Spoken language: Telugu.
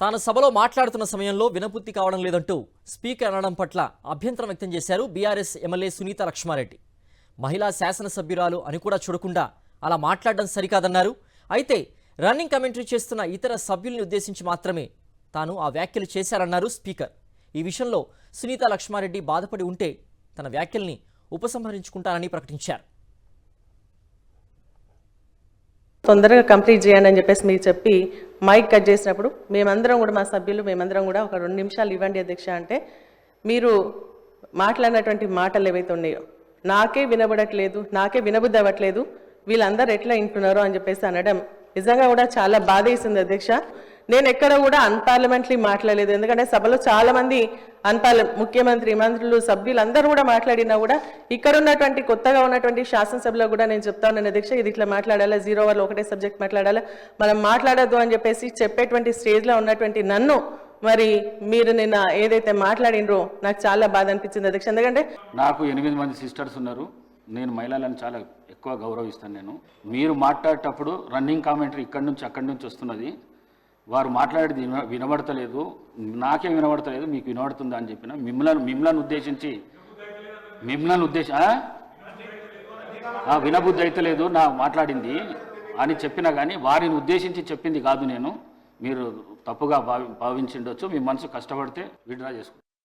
తాను సభలో మాట్లాడుతున్న సమయంలో వినపూర్తి కావడం లేదంటూ స్పీకర్ అనడం పట్ల అభ్యంతరం వ్యక్తం చేశారు బీఆర్ఎస్ ఎమ్మెల్యే సునీత లక్ష్మారెడ్డి. మహిళా శాసనసభ్యురాలు అని కూడా చూడకుండా అలా మాట్లాడడం సరికాదన్నారు. అయితే రన్నింగ్ కమెంటరీ చేస్తున్న ఇతర సభ్యుల్ని ఉద్దేశించి మాత్రమే తాను ఆ వ్యాఖ్యలు చేశారన్నారు స్పీకర్. ఈ విషయంలో సునీత లక్ష్మారెడ్డి బాధపడి ఉంటే తన వ్యాఖ్యల్ని ఉపసంహరించుకుంటానని ప్రకటించారు. తొందరగా కంప్లీట్ చేయండి అని చెప్పేసి మీరు చెప్పి మైక్ కట్ చేసినప్పుడు మేమందరం కూడా, మా సభ్యులు మేమందరం కూడా ఒక 2 నిమిషాలు ఇవ్వండి అధ్యక్ష అంటే, మీరు మాట్లాడినటువంటి మాటలు ఏవైతే ఉన్నాయో నాకే వినబడట్లేదు, నాకే వినబుద్ధి అవ్వట్లేదు, వీళ్ళందరూ ఎట్లా వింటున్నారో అని చెప్పేసి అనడం నిజంగా కూడా చాలా బాధ వేసింది అధ్యక్ష. నేను ఎక్కడ కూడా అన్పార్లమెంటరీ మాట్లాడలేదు. ఎందుకంటే సభలో చాలా మంది ముఖ్యమంత్రి, మంత్రులు, సభ్యులు అందరూ కూడా మాట్లాడినా కూడా ఇక్కడ ఉన్నటువంటి కొత్తగా ఉన్నటువంటి శాసనసభలో కూడా నేను చెప్తా ఉన్నాను అధ్యక్ష, ఇది ఇట్లా మాట్లాడాలా, 0 అవర్లో ఒకటే సబ్జెక్ట్ మాట్లాడాలా, మనం మాట్లాడద్దు అని చెప్పేసి చెప్పేటువంటి స్టేజ్లో ఉన్నటువంటి నన్ను మరి మీరు నిన్న ఏదైతే మాట్లాడినరో నాకు చాలా బాధ అనిపించింది అధ్యక్ష. ఎందుకంటే నాకు 8 మంది సిస్టర్స్ ఉన్నారు. నేను మహిళలను చాలా ఎక్కువ గౌరవిస్తాను. నేను మీరు మాట్లాడేటప్పుడు రన్నింగ్ కామెంటరీ ఇక్కడి నుంచి అక్కడి నుంచి వస్తున్నది. వారు మాట్లాడేది వినబడతలేదు, నాకే వినబడతలేదు, మీకు వినబడుతుందా అని చెప్పిన మిమ్మల్ని ఉద్దేశించి వినబుద్ధి అయితే లేదు నా మాట్లాడింది అని చెప్పినా కానీ వారిని ఉద్దేశించి చెప్పింది కాదు నేను. మీరు తప్పుగా భావించిండొచ్చు. మీ మనసు కష్టపడితే విడ్రా చేసుకోండి.